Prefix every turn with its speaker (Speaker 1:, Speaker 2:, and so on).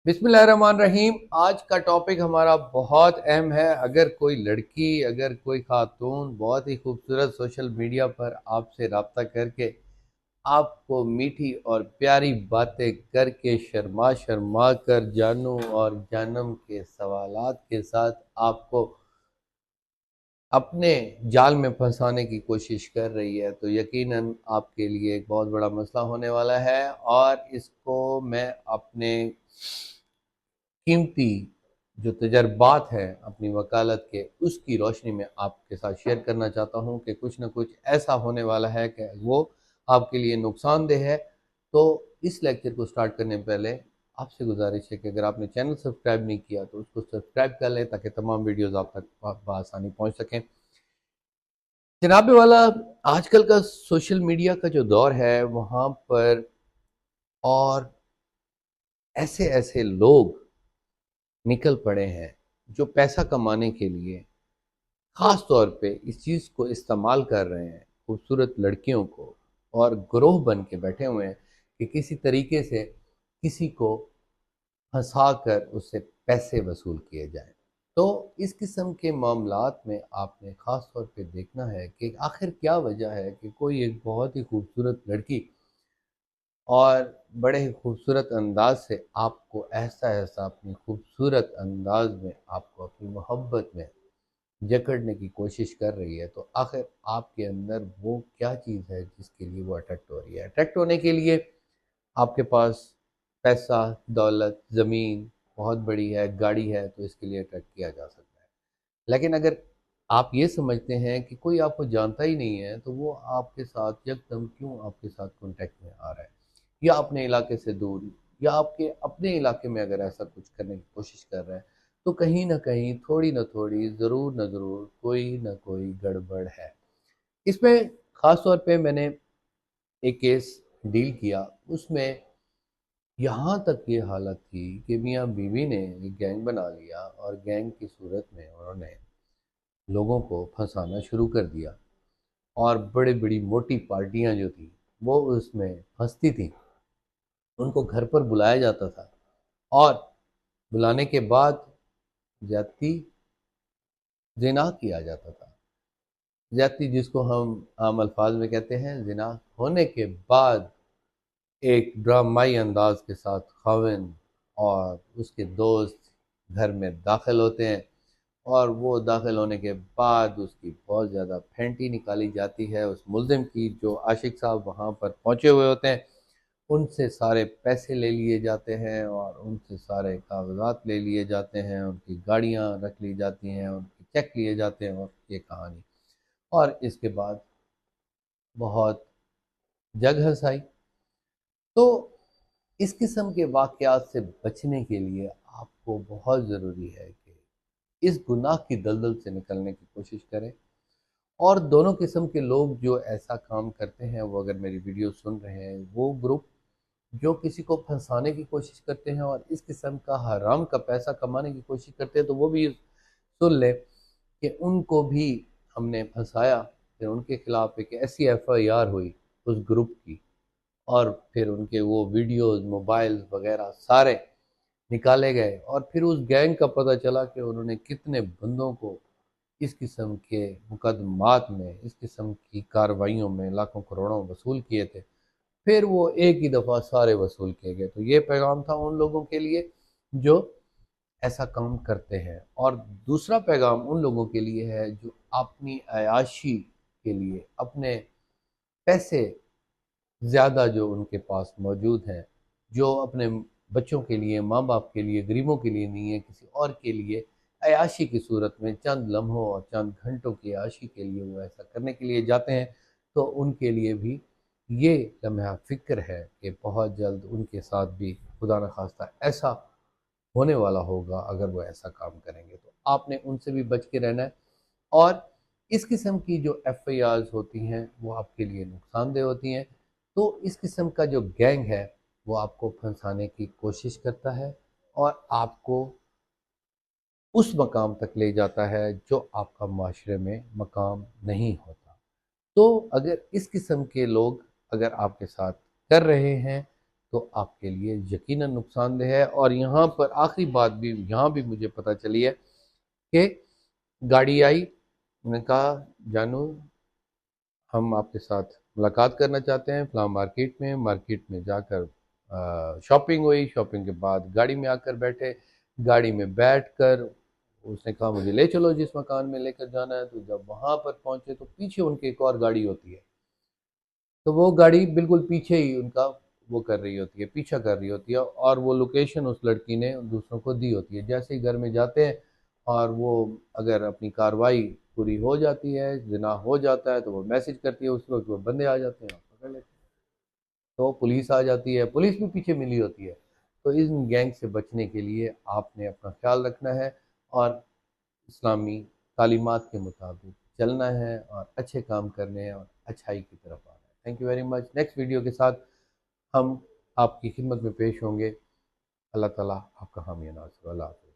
Speaker 1: बिस्मिल्लाहिर्रहमानिर्रहीम। आज का टॉपिक हमारा बहुत अहम है। अगर कोई लड़की, अगर कोई खातून बहुत ही खूबसूरत सोशल मीडिया पर आपसे रब्ता करके आपको मीठी और प्यारी बातें करके शर्मा शर्मा कर जानू और जानम के सवालात के साथ आपको अपने जाल में फंसाने की कोशिश कर रही है, तो यकीनन आपके लिए एक बहुत बड़ा मसला होने वाला है। और इसको मैं अपने कीमती जो तजर्बात हैं अपनी वकालत के, उसकी रोशनी में आपके साथ शेयर करना चाहता हूं कि कुछ ना कुछ ऐसा होने वाला है कि वो आपके लिए नुकसानदेह है। तो इस लेक्चर को स्टार्ट करने से पहले आपसे गुजारिश है कि अगर आपने चैनल सब्सक्राइब नहीं किया तो उसको सब्सक्राइब कर लें ताकि तमाम वीडियोस आप तक बआसानी पहुंच सकें। जनाब वाला, आजकल का सोशल मीडिया का जो दौर है वहाँ पर और ऐसे ऐसे लोग निकल पड़े हैं जो पैसा कमाने के लिए ख़ास तौर पे इस चीज़ को इस्तेमाल कर रहे हैं, खूबसूरत लड़कियों को, और ग्रोह बन के बैठे हुए हैं कि किसी तरीके से किसी को फंसा कर उससे पैसे वसूल किए जाएं। तो इस किस्म के मामलात में आपने ख़ास तौर पे देखना है कि आखिर क्या वजह है कि कोई एक बहुत ही खूबसूरत लड़की और बड़े ही खूबसूरत अंदाज से आपको ऐसा ऐसा अपनी खूबसूरत अंदाज में आपको अपनी मोहब्बत में जकड़ने की कोशिश कर रही है। तो आखिर आपके अंदर वो क्या चीज़ है जिसके लिए वो अट्रैक्ट हो रही है? अट्रैक्ट होने के लिए आपके पास पैसा, दौलत, ज़मीन बहुत बड़ी है, गाड़ी है, तो इसके लिए अट्रैक्ट किया जा सकता है। लेकिन अगर आप ये समझते हैं कि कोई आपको जानता ही नहीं है, तो वो आपके साथ यकदम क्यों आपके साथ कॉन्टैक्ट में आ रहा है, या अपने इलाके से दूर, या आपके अपने इलाके में अगर ऐसा कुछ करने की कोशिश कर रहा है, तो कहीं ना कहीं थोड़ी ना थोड़ी, ज़रूर ना ज़रूर कोई ना कोई गड़बड़ है। इसमें ख़ास तौर पे मैंने एक केस डील किया, उसमें यहाँ तक ये हालत थी कि मियाँ बीवी ने एक गैंग बना लिया और गैंग की सूरत में उन्होंने लोगों को फंसाना शुरू कर दिया। और बड़ी बड़ी मोटी पार्टियां जो थी वो उसमें फंसती थी, उनको घर पर बुलाया जाता था, और बुलाने के बाद ज्यादती जिना किया जाता था। ज्यादती जिसको हम आम अल्फाज में कहते हैं जिना, होने के बाद एक ड्रामाई अंदाज के साथ खाविंद और उसके दोस्त घर में दाखिल होते हैं, और वो दाखिल होने के बाद उसकी बहुत ज़्यादा फेंटी निकाली जाती है उस मुल्जिम की। जो आशिक साहब वहाँ पर पहुँचे हुए होते हैं, उनसे सारे पैसे ले लिए जाते हैं और उनसे सारे कागजात ले लिए जाते हैं, उनकी गाड़ियाँ रख ली जाती हैं, उनके चेक लिए जाते हैं, और ये कहानी। और इसके बाद बहुत जग हंसाई। तो इस किस्म के वाक़यात से बचने के लिए आपको बहुत ज़रूरी है कि इस गुनाह की दलदल से निकलने की कोशिश करें। और दोनों किस्म के लोग जो ऐसा काम करते हैं, वो अगर मेरी वीडियो सुन रहे हैं, वो ग्रुप जो किसी को फंसाने की कोशिश करते हैं और इस किस्म का हराम का पैसा कमाने की कोशिश करते हैं, तो वो भी सुन लें कि उनको भी हमने फंसाया। फिर उनके खिलाफ एक ऐसी FIR हुई उस ग्रुप की, और फिर उनके वो वीडियोस, मोबाइल वगैरह सारे निकाले गए, और फिर उस गैंग का पता चला कि उन्होंने कितने बंदों को इस किस्म के मुकदमात में, इस किस्म की कार्रवाइयों में लाखों करोड़ों वसूल किए थे। फिर वो एक ही दफ़ा सारे वसूल किए गए। तो ये पैगाम था उन लोगों के लिए जो ऐसा काम करते हैं, और दूसरा पैगाम उन लोगों के लिए है जो अपनी अयाशी के लिए, अपने पैसे ज़्यादा जो उनके पास मौजूद हैं, जो अपने बच्चों के लिए, माँ बाप के लिए, गरीबों के लिए नहीं है, किसी और के लिए अयाशी की सूरत में चंद लम्हों और चंद घंटों की अयाशी के लिए वो ऐसा करने के लिए जाते हैं। तो उनके लिए भी ये लम्हा फ़िक्र है कि बहुत जल्द उनके साथ भी खुदा न खास्ता ऐसा होने वाला होगा अगर वो ऐसा काम करेंगे। तो आपने उनसे भी बच के रहना है। और इस किस्म की जो FIRs होती हैं वो आपके लिए नुकसानदेह होती हैं। तो इस किस्म का जो गैंग है वो आपको फंसाने की कोशिश करता है और आपको उस मकाम तक ले जाता है जो आपका माशरे में मकाम नहीं होता। तो अगर इस किस्म के लोग अगर आपके साथ कर रहे हैं, تو آپ کے لیے یقیناً نقصان دہ ہے۔ اور یہاں پر آخری بات بھی یہاں بھی مجھے پتہ چلی ہے کہ گاڑی آئی، میں نے کہا جانو ہم آپ کے ساتھ ملاقات کرنا چاہتے ہیں فلاں مارکیٹ میں جا کر شاپنگ ہوئی، شاپنگ کے بعد گاڑی میں آ کر بیٹھے، گاڑی میں بیٹھ کر اس نے کہا مجھے لے چلو جس مکان میں لے کر جانا ہے۔ تو جب وہاں پر پہنچے تو پیچھے ان کے ایک اور گاڑی ہوتی ہے، تو وہ گاڑی بالکل پیچھے ہی ان کا وہ کر رہی ہوتی ہے، پیچھا کر رہی ہوتی ہے، اور وہ لوکیشن اس لڑکی نے دوسروں کو دی ہوتی ہے۔ جیسے ہی گھر میں جاتے ہیں اور وہ اگر اپنی کارروائی پوری ہو جاتی ہے، زنا ہو جاتا ہے، تو وہ میسج کرتی ہے، اس وقت وہ بندے آ جاتے ہیں اور پکڑ لیتے ہیں، تو پولیس آ جاتی ہے، پولیس بھی پیچھے ملی ہوتی ہے۔ تو ان گینگ سے بچنے کے لیے آپ نے اپنا خیال رکھنا ہے اور اسلامی تعلیمات کے مطابق چلنا ہے اور اچھے کام کرنے ہیں اور اچھائی کی طرف آنا ہے۔ Thank you very much. Next video کے ساتھ ہم آپ کی خدمت میں پیش ہوں گے۔ اللہ تعالیٰ آپ کا حامی ناصر۔ اللہ حافظ۔